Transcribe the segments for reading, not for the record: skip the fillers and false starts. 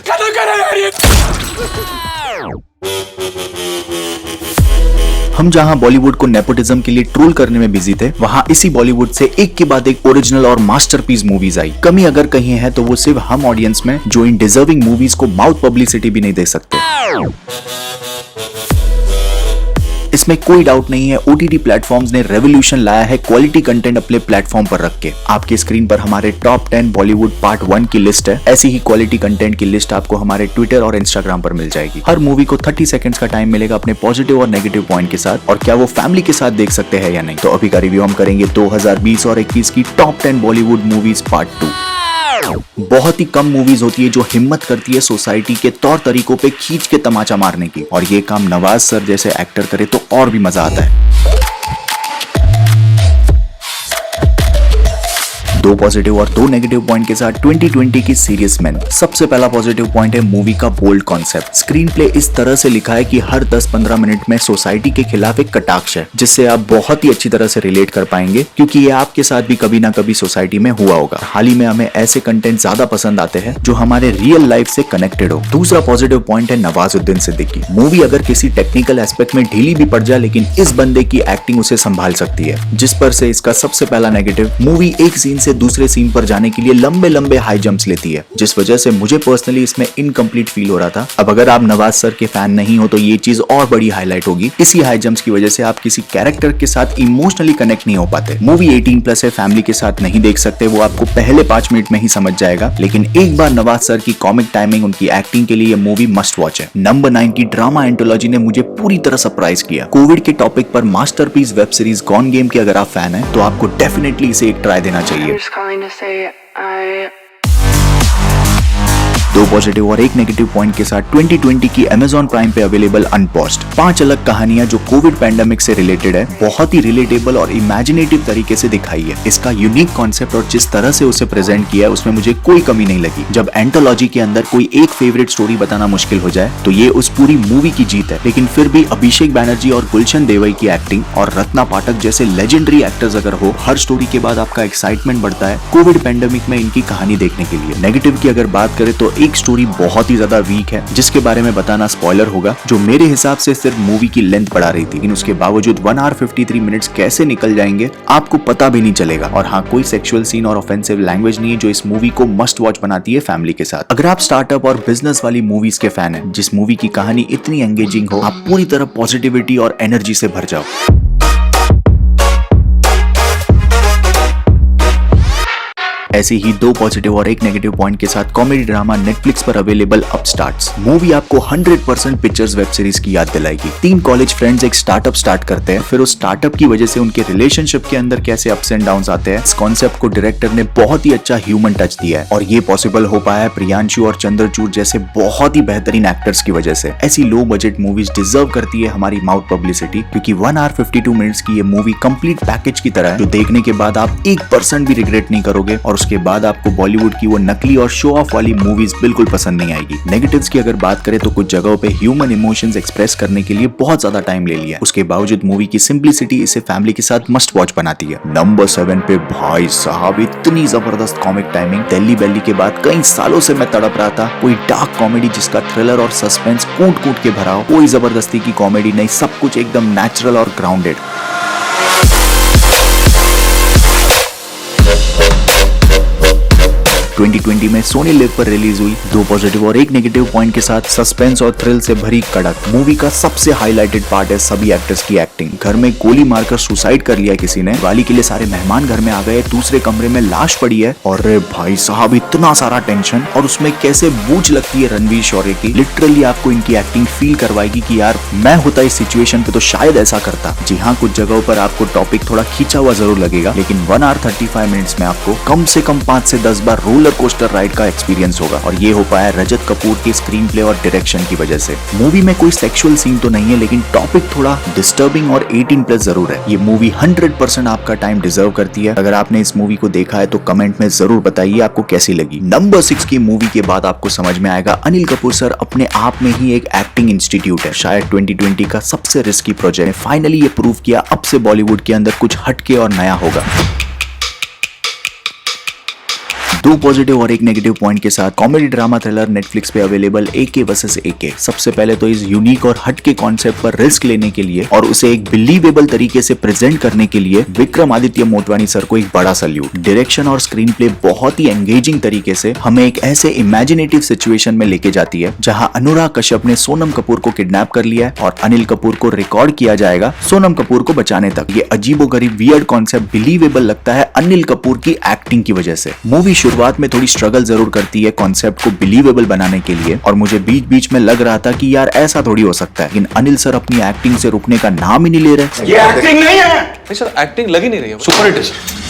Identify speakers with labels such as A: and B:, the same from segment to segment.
A: खत्म करो यार ये।
B: हम जहां बॉलीवुड को नेपोटिज्म के लिए ट्रोल करने में बिजी थे, वहां इसी बॉलीवुड से एक के बाद एक ओरिजिनल और मास्टरपीस मूवीज आई। कमी अगर कहीं है तो वो सिर्फ हम ऑडियंस में, जो इन डिजर्विंग मूवीज को माउथ पब्लिसिटी भी नहीं दे सकते। इसमें कोई डाउट नहीं है, ओटीटी प्लेटफॉर्म्स ने रेवोल्यूशन लाया है क्वालिटी कंटेंट अपने प्लेटफॉर्म पर रख के। आपके स्क्रीन पर हमारे टॉप 10 बॉलीवुड पार्ट 1 की लिस्ट है। ऐसी ही क्वालिटी कंटेंट की लिस्ट आपको हमारे ट्विटर और इंस्टाग्राम पर मिल जाएगी। हर मूवी को 30 सेकंड्स का टाइम मिलेगा अपने पॉजिटिव और नेगेटिव पॉइंट के साथ, और क्या वो फैमिली के साथ देख सकते हैं या नहीं। तो अभी का रिव्यू हम करेंगे 2020 और 21 की टॉप 10 बॉलीवुड मूवीज पार्ट 2। बहुत ही कम मूवीज होती है जो हिम्मत करती है सोसाइटी के तौर तरीकों पे खींच के तमाचा मारने की, और ये काम नवाज सर जैसे एक्टर करे तो और भी मजा आता है। 2 पॉजिटिव और 2 नेगेटिव पॉइंट के साथ 2020 की सीरियस मैन। सबसे पहला पॉजिटिव पॉइंट है मूवी का बोल्ड कॉन्सेप्ट। स्क्रीन प्ले इस तरह से लिखा है कि हर 10-15 मिनट में सोसाइटी के खिलाफ एक कटाक्ष है, जिससे आप बहुत ही अच्छी तरह से रिलेट कर पाएंगे, क्योंकि ये आपके साथ भी कभी ना कभी सोसाइटी में हुआ होगा। हाल ही में हमें ऐसे कंटेंट ज्यादा पसंद आते हैं जो हमारे रियल लाइफ से कनेक्टेड हो। दूसरा पॉजिटिव पॉइंट है नवाजुद्दीन सिद्दीकी। मूवी अगर किसी टेक्निकल एस्पेक्ट में ढीली भी पड़ जाए, लेकिन इस बंदे की एक्टिंग उसे संभाल सकती है, जिस पर से इसका सबसे पहला नेगेटिव, मूवी एक सीन से दूसरे सीन पर जाने के लिए लंबे लंबे हाई जंप्स लेती है, जिस वजह से मुझे पर्सनली इसमें इनकम्प्लीट फील हो रहा था। अब अगर आप नवाज सर के फैन नहीं हो तो ये चीज और बड़ी हाईलाइट होगी। इसी हाई जंप्स की वजह से आप किसी कैरेक्टर के साथ इमोशनली कनेक्ट नहीं हो पाते। मूवी 18+ है, फैमिली के साथ नहीं देख सकते, वो आपको पहले 5 मिनट में ही समझ जाएगा, लेकिन एक बार नवाज सर की कॉमिक टाइमिंग, उनकी एक्टिंग के लिए ये मूवी मस्ट वॉच है। नंबर 9 की ड्रामा एंथोलॉजी ने मुझे पूरी तरह सरप्राइज किया। कोविड के टॉपिक पर masterpiece web series gone game के अगर आप फैन हैं तो आपको डेफिनेटली इसे एक ट्राई देना चाहिए।
C: I
B: 2 पॉजिटिव और 1 नेगेटिव पॉइंट के साथ 2020 की Amazon प्राइम पे अवेलेबल अनपॉज्ड 5 अलग कहानियां जो कोविड पैंडेमिक से रिलेटेड है, बहुत ही रिलेटेबल और इमेजिनेटिव तरीके से दिखाई है। इसका यूनिक कॉन्सेप्ट और जिस तरह से उसे प्रेजेंट किया है, उसमें मुझे कोई कमी नहीं लगी। जब एंथोलॉजी के अंदर कोई एक फेवरेट स्टोरी बताना मुश्किल हो जाए तो ये उस पूरी मूवी की जीत है। लेकिन फिर भी अभिषेक बैनर्जी और गुलशन देवई की एक्टिंग और रत्ना पाठक जैसे लेजेंडरी एक्टर्स अगर हो, हर स्टोरी के बाद आपका एक्साइटमेंट बढ़ता है कोविड पैंडेमिक में इनकी कहानी देखने के लिए। नेगेटिव की अगर बात करें तो एक स्टोरी बहुत ही ज्यादा वीक है, जिसके बारे में बताना स्पॉइलर होगा, जो मेरे हिसाब से सिर्फ मूवी की लेंथ बढ़ा रही थी, लेकिन उसके बावजूद 1 आवर 53 मिनट्स कैसे निकल जाएंगे आपको पता भी नहीं चलेगा। और हाँ, कोई सेक्सुअल सीन और ऑफेंसिव लैंग्वेज नहीं है, जो इस मूवी को मस्ट वॉच बनाती है फैमिली के साथ। अगर आप स्टार्टअप और बिजनेस वाली मूवीज के फैन हैं, जिस मूवी की कहानी इतनी एंगेजिंग हो, आप पूरी तरह पॉजिटिविटी और एनर्जी से भर जाओ। ऐसी ही 2 पॉजिटिव और 1 नेगेटिव पॉइंट के साथ कॉमेडी ड्रामा नेटफ्लिक्स पर अवेलेबल अपस्टार्ट्स। मूवी आपको 100% पिक्चर्स वेब सीरीज की याद दिलाएगी। 3 कॉलेज फ्रेंड्स एक स्टार्टअप स्टार्ट करते हैं, फिर उस स्टार्टअप की वजह से उनके रिलेशनशिप के अंदर कैसे अप्स एंड डाउन्स आते हैं। इस कॉन्सेप्ट को डायरेक्टर ने बहुत ही अच्छा ह्यूमन टच दिया है, और ये पॉसिबल हो पाया है प्रियांशु और चंद्रचूड़ जैसे बहुत ही बेहतरीन एक्टर्स की वजह से। ऐसी लो बजट मूवीज डिजर्व करती है हमारी माउथ पब्लिसिटी, क्योंकि 1 आवर 52 मिनट्स की ये मूवी कंप्लीट पैकेज की तरह है, जो देखने के बाद आप 1% भी रिग्रेट नहीं करोगे, और उसके बाद आपको बॉलीवुड की वो नकली और शो ऑफ वाली मूवीज बिल्कुल पसंद नहीं आएगी। नेगेटिव्स की अगर बात करें तो कुछ जगहों पे ह्यूमन इमोशंस एक्सप्रेस करने के लिए बहुत ज्यादा टाइम ले लिया, उसके बावजूद मूवी की सिंप्लिसिटी इसे फैमिली के साथ मस्ट वॉच बनाती है। नंबर 7 पे भाई साहब इतनी जबरदस्त कॉमिक टाइमिंग। दिल्ली बैली के बाद कई सालों से मैं तड़प रहा था कोई डार्क कॉमेडी जिसका थ्रिलर और सस्पेंस कूट कूट के भरा हो। कोई जबरदस्ती की कॉमेडी नहीं, सब कुछ एकदम नेचुरल और ग्राउंडेड। ट्वेंटी 2020 में सोनी लिव पर रिलीज हुई 2 पॉजिटिव और 1 नेगेटिव पॉइंट के साथ सस्पेंस और थ्रिल से भरी कड़क। मूवी का सबसे हाईलाइटेड पार्ट है सभी एक्टर्स की एक्टिंग। घर में गोली मारकर सुसाइड कर लिया किसी ने, दिवाली के लिए सारे मेहमान घर में आ गए, दूसरे कमरे में लाश पड़ी है, और भाई साहब इतना सारा टेंशन, और उसमें कैसे बूझ लगती है रणवीर शौर्य की। लिटरली आपको इनकी एक्टिंग फील करवाएगी कि यार मैं होता इस सिचुएशन पे तो शायद ऐसा करता। जी हाँ, कुछ जगहों पर आपको टॉपिक थोड़ा खींचा हुआ जरूर लगेगा, लेकिन 1 आवर 35 मिनट्स में आपको कम से कम 5 से 10 बार रोलर कोस्टर राइड का एक्सपीरियंस होगा, और ये हो पाया रजत कपूर के स्क्रीन प्ले और डायरेक्शन की वजह से। मूवी में कोई सेक्सुअल सीन तो नहीं है, लेकिन टॉपिक थोड़ा डिस्टर्बिंग और 18+ जरूर है। ये मूवी 100% आपका टाइम डिजर्व करती है। अगर आपने इस मूवी को देखा है तो कमेंट में जरूर बताइए आपको कैसी लगी। नंबर 6 की मूवी के बाद आपको समझ में आएगा अनिल कपूर सर अपने आप में ही एक एक्टिंग इंस्टीट्यूट है। शायद 2020 का सबसे रिस्की प्रोजेक्ट। फाइनली ये प्रूव किया अब से बॉलीवुड के अंदर कुछ हटके और नया होगा। दो पॉजिटिव और एक नेगेटिव पॉइंट के साथ कॉमेडी ड्रामा थ्रिलर नेटफ्लिक्स पे अवेलेबल एके वर्सेस एके। सबसे पहले तो इस यूनिक और हटके कॉन्सेप्ट पर रिस्क लेने के लिए और उसे एक बिलीवेबल तरीके से प्रेजेंट करने के लिए विक्रमादित्य मोटवानी सर को एक बड़ा सल्यूट। डायरेक्शन और स्क्रीन प्ले बहुत ही एंगेजिंग तरीके से हमें एक ऐसे इमेजिनेटिव सिचुएशन में लेके जाती है जहां अनुराग कश्यप ने सोनम कपूर को किडनैप कर लिया है और अनिल कपूर को रिकॉर्ड किया जाएगा सोनम कपूर को बचाने तक। ये अजीबोगरीब वियर्ड कॉन्सेप्ट बिलीवेबल लगता है अनिल कपूर की एक्टिंग की वजह से। मूवी शुरुआत में थोड़ी स्ट्रगल जरूर करती है कॉन्सेप्ट को बिलीवेबल बनाने के लिए और मुझे बीच बीच में लग रहा था कि यार ऐसा थोड़ी हो सकता है, लेकिन अनिल सर अपनी एक्टिंग से रुकने का नाम ही नहीं ले रहे।
A: ये एक्टिंग नहीं है सर, एक्टिंग लग ही नहीं रही है, सुपर हिट है सर।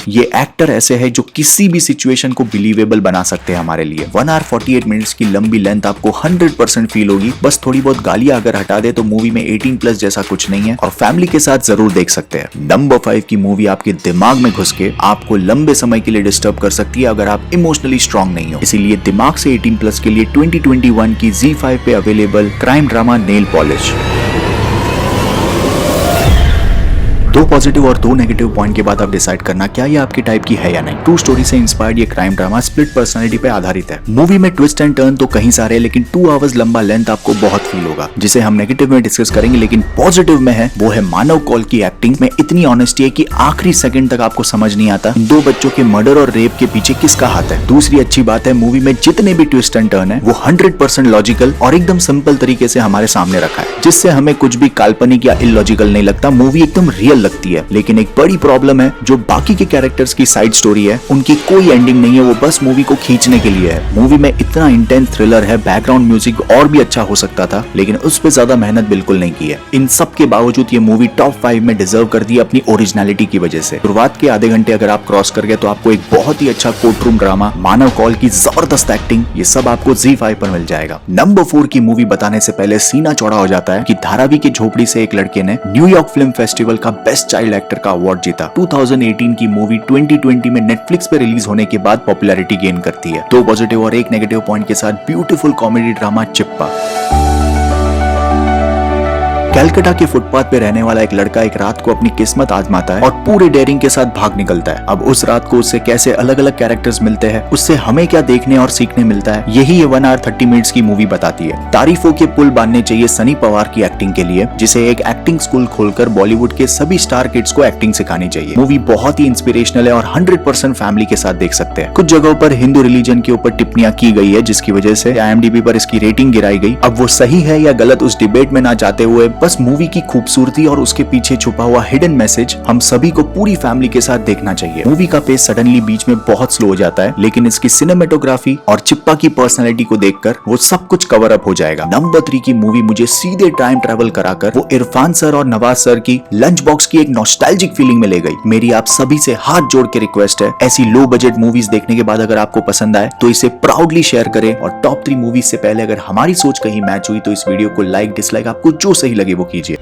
B: ये एक्टर ऐसे है जो किसी भी सिचुएशन को बिलीवेबल बना सकते हैं हमारे लिए। 1 hour 48 मिनट्स की लंबी लेंथ आपको 100% फील होगी। बस थोड़ी बहुत गालियां अगर हटा दे तो मूवी में 18+ जैसा कुछ नहीं है और फैमिली के साथ जरूर देख सकते हैं। नंबर 5 की मूवी आपके दिमाग में घुस के आपको लंबे समय के लिए डिस्टर्ब कर सकती है अगर आप इमोशनली स्ट्रॉन्ग नहीं हो। इसीलिए दिमाग से 18+ के लिए 2021 की ZEE5 पे available crime drama nail polish. दो पॉजिटिव और दो नेगेटिव पॉइंट के बाद आप डिसाइड करना क्या ये आपकी टाइप की है या नहीं। ट्रू स्टोरी से इंस्पायर्ड ये क्राइम ड्रामा स्प्लिट पर्सनालिटी पे आधारित है। मूवी में ट्विस्ट एंड टर्न तो कहीं सारे, लेकिन 2 hours लंबा लेंथ आपको बहुत फील होगा, जिसे हम नेगेटिव में डिस्कस करेंगे। लेकिन पॉजिटिव में है वो है मानव कौल की एक्टिंग में इतनी ऑनेस्टी है कि आखिरी सेकंड तक आपको समझ नहीं आता 2 बच्चों के मर्डर और रेप के पीछे किसका हाथ है। दूसरी अच्छी बात है मूवी में जितने भी ट्विस्ट एंड टर्न है वो 100% लॉजिकल और एकदम सिंपल तरीके से हमारे सामने रखा है, जिससे हमें कुछ भी काल्पनिक या इलॉजिकल नहीं लगता। मूवी एकदम रियल लगती है। लेकिन एक बड़ी प्रॉब्लम है जो बाकी के कैरेक्टर्स की साइड स्टोरी है, उनकी कोई एंडिंग नहीं है, वो बस मूवी को खींचने के लिए है। मूवी में इतना इंटेंस थ्रिलर है, बैकग्राउंड म्यूजिक और भी अच्छा हो सकता था, लेकिन उस पे ज्यादा मेहनत बिल्कुल नहीं की है। इन सब के बावजूद ये मूवी टॉप 5 में डिजर्व करती है अपनी ओरिजिनलिटी की वजह से। शुरुआत के आधे घंटे अगर आप क्रॉस कर गए तो आपको एक बहुत ही अच्छा कोर्ट रूम ड्रामा, मानव कौल की जबरदस्त एक्टिंग, ये सब आपको ZEE5 पर मिल जाएगा। नंबर 4 की मूवी बताने से पहले सीना चौड़ा हो जाता है कि धारावी की झोपड़ी से एक लड़के ने न्यूयॉर्क फिल्म फेस्टिवल का बेस्ट चाइल्ड एक्टर का अवार्ड जीता। 2018 की मूवी 2020 में नेटफ्लिक्स पे रिलीज होने के बाद पॉपुलैरिटी गेन करती है। 2 पॉजिटिव और एक नेगेटिव पॉइंट के साथ beautiful comedy drama Chippa. Calcutta के फुटपाथ पे रहने वाला एक लड़का एक रात को अपनी किस्मत आजमाता है और पूरे डेयरिंग के साथ भाग निकलता है। अब उस रात को उससे कैसे अलग अलग कैरेक्टर्स मिलते हैं, उससे हमें क्या देखने और सीखने मिलता है, यही ये 1 hour 30 मिनट्स की मूवी बताती है। तारीफों के पुल बांधने चाहिए सनी पवार की एक्टिंग के लिए, जिसे एक एक्टिंग स्कूल खोलकर बॉलीवुड के सभी स्टार किड्स को एक्टिंग सिखानी चाहिए। मूवी बहुत ही इंस्पिरेशनल है और 100% फैमिली के साथ देख सकते हैं। कुछ जगहों पर हिंदू रिलीजन के ऊपर टिप्पणियां की गई है, जिसकी वजह से IMDb पर इसकी रेटिंग गिराई गई। अब वो सही है या गलत उस डिबेट में ना जाते हुए बस मूवी की खूबसूरती और उसके पीछे छुपा हुआ हिडन मैसेज हम सभी को पूरी फैमिली के साथ देखना चाहिए। मूवी का पेस सडनली बीच में बहुत स्लो हो जाता है, लेकिन इसकी सिनेमेटोग्राफी और चिप्पा की पर्सनैलिटी को देखकर वो सब कुछ कवर अप हो जाएगा। नंबर 3 की मूवी मुझे सीधे टाइम ट्रेवल कराकर वो इरफान सर और नवाज सर की लंच बॉक्स की एक नॉस्टैल्जिक फीलिंग में ले गई। मेरी आप सभी से हाथ जोड़ के रिक्वेस्ट है, ऐसी लो बजट मूवीज देखने के बाद अगर आपको पसंद आए तो इसे प्राउडली शेयर करें और टॉप 3 मूवीज से पहले अगर हमारी सोच कहीं मैच हुई तो इस वीडियो को लाइक डिसलाइक आपको जो सही लगे वो कीजिए।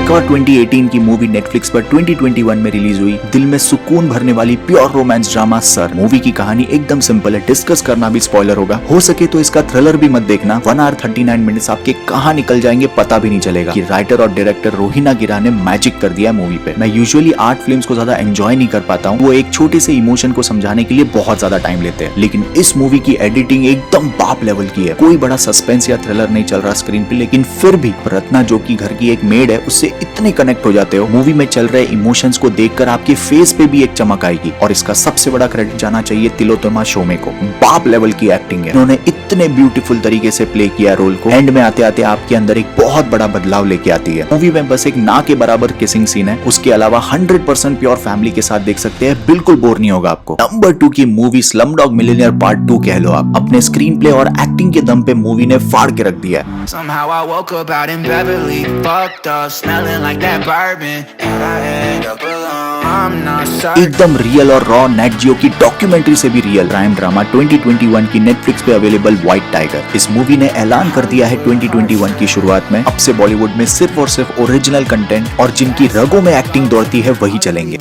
B: 2018 की मूवी नेटफ्लिक्स पर 2021 में रिलीज हुई, दिल में सुकून भरने वाली pure romance drama sir. Movie की कहानी एकदम सिंपल है, डिस्कस करना भी स्पॉइलर होगा। हो सके तो इसका थ्रिलर भी मत देखना। 1 hour 39 मिनट्स आपके कहां निकल जाएंगे पता भी नहीं चलेगा कि राइटर और डायरेक्टर रोहिना गिरा ने मैजिक कर दिया मूवी पे। मैं यूजुअली आर्ट फिल्म्स को ज्यादा एंजॉय नहीं कर पाता हूँ, वो एक छोटे से इमोशन को समझाने के लिए बहुत ज्यादा टाइम लेते हैं, लेकिन इस मूवी की एडिटिंग एकदम बाप लेवल की है। कोई बड़ा सस्पेंस या थ्रिलर नहीं चल रहा स्क्रीन पे, लेकिन फिर भी रत्ना जो की घर की एक मेड है उससे इतने कनेक्ट हो जाते हो। मूवी में चल रहे इमोशंस को देखकर आपके फेस पे भी एक चमक आएगी। और इसका सबसे बड़ा क्रेडिट जाना चाहिए तिलोत्तमा शोमे को। बाप लेवल की एक्टिंग है, उन्होंने इतने ब्यूटीफुल तरीके से प्ले किया रोल को। एंड में आते आते आपके अंदर एक बहुत बड़ा बदलाव लेके आती है। मूवी में बस एक ना के बराबर किसिंग सीन है, उसके अलावा 100% प्योर फैमिली के साथ देख सकते हैं, बिल्कुल बोर नहीं होगा आपको। नंबर 2 की मूवी स्लमडॉग मिलियनेयर पार्ट 2 कह लो आप। अपने स्क्रीन प्ले और एक्टिंग के दम पे मूवी ने फाड़ के रख दिया है।
D: Somehow I woke up out in Beverly, fucked up, smelling like that bourbon, and I end up alone. I'm not sorry.
B: एकदम रियल और रॉ नेट जियो की डॉक्यूमेंट्री से भी रियल क्राइम ड्रामा 2021 की नेटफ्लिक्स पे अवेलेबल व्हाइट टाइगर। इस movie ने ऐलान कर दिया है 2021 की शुरुआत में अब से बॉलीवुड में सिर्फ और सिर्फ ओरिजिनल कंटेंट और जिनकी रगों में एक्टिंग दौड़ती है वही चलेंगे।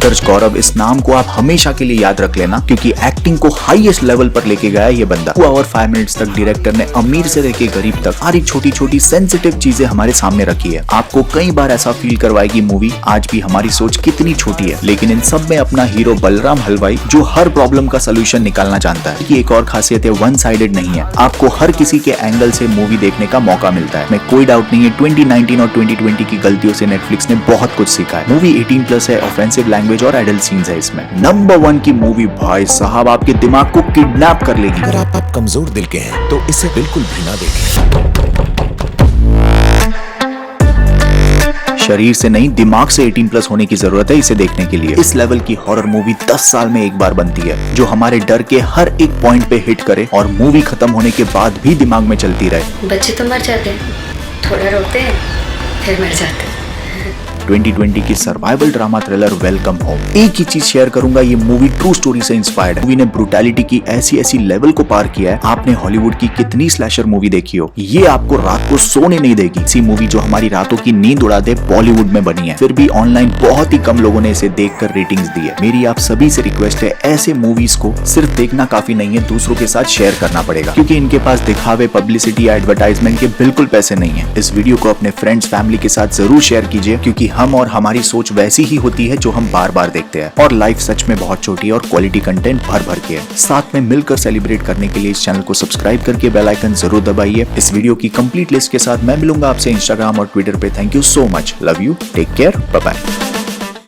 B: आदर्श गौरव, इस नाम को आप हमेशा के लिए याद रख लेना, क्योंकि एक्टिंग को हाईएस्ट लेवल पर लेके गया ये बंदा। 2 आवर 5 मिनट्स तक डायरेक्टर ने अमीर से लेके गरीब तक सारी छोटी छोटी सेंसिटिव चीजें हमारे सामने रखी है। आपको कई बार ऐसा फील करवाएगी मूवी आज भी हमारी सोच कितनी छोटी है, लेकिन इन सब में अपना हीरो बलराम हलवाई जो हर प्रॉब्लम का सोल्यूशन निकालना चाहता है। की एक और खासियत है, वन साइडेड नहीं है, आपको हर किसी के एंगल से मूवी देखने का मौका मिलता है। मैं कोई डाउट नहीं है 2019 और 2020 की गलतियों से नेटफ्लिक्स ने बहुत कुछ सीखा है। मूवी 18+ है, ऑफेंसिव लैंग्वेज और एडल्ट सीन्स है इसमें। नंबर 1 की मूवी भाई साहब आपके दिमाग को किडनैप कर लेगी।
E: अगर आप कमजोर दिल के हैं तो इसे बिल्कुल भी ना देखें।
B: शरीर से नहीं, दिमाग से 18+ होने की जरूरत है इसे देखने के लिए। इस लेवल की हॉरर मूवी 10 साल में एक बार बनती है, जो हमारे डर के हर एक पॉइंट पे हिट करे और मूवी खत्म होने के बाद भी दिमाग में चलती रहे।
F: बच्चे तो मर जाते हैं, थोड़ा रोते हैं, फिर मर जाते हैं।
B: 2020 की survival drama thriller welcome home. एक ही चीज शेयर करूंगा, ये मूवी ट्रू स्टोरी से इंस्पायर्ड है। मूवी ने ब्रूटैलिटी की ऐसी लेवल को पार किया है। आपने हॉलीवुड की कितनी स्लैशर मूवी देखी हो, ये आपको रात को सोने नहीं देगी। इसी मूवी जो हमारी रातों की नींद उड़ा दे बॉलीवुड में बनी है, फिर भी ऑनलाइन बहुत ही कम लोगों ने इसे देखकर रेटिंग्स दी है। मेरी आप सभी से रिक्वेस्ट है, ऐसे मूवीज को सिर्फ देखना काफी नहीं है, दूसरों के साथ शेयर करना पड़ेगा, क्योंकि इनके पास दिखावे, पब्लिसिटी या एडवर्टाइजमेंट के बिल्कुल पैसे नहीं है। इस वीडियो को अपने फ्रेंड्स फैमिली के साथ जरूर शेयर कीजिए, क्योंकि हम और हमारी सोच वैसी ही होती है जो हम बार बार देखते हैं। और लाइफ सच में बहुत छोटी है और क्वालिटी कंटेंट भर भर के है। साथ में मिलकर सेलिब्रेट करने के लिए इस चैनल को सब्सक्राइब करके बेल आइकन जरूर दबाइए। इस वीडियो की कंप्लीट लिस्ट के साथ मैं मिलूंगा आपसे इंस्टाग्राम और ट्विटर पे। Thank you so much, love you, take care, bye bye.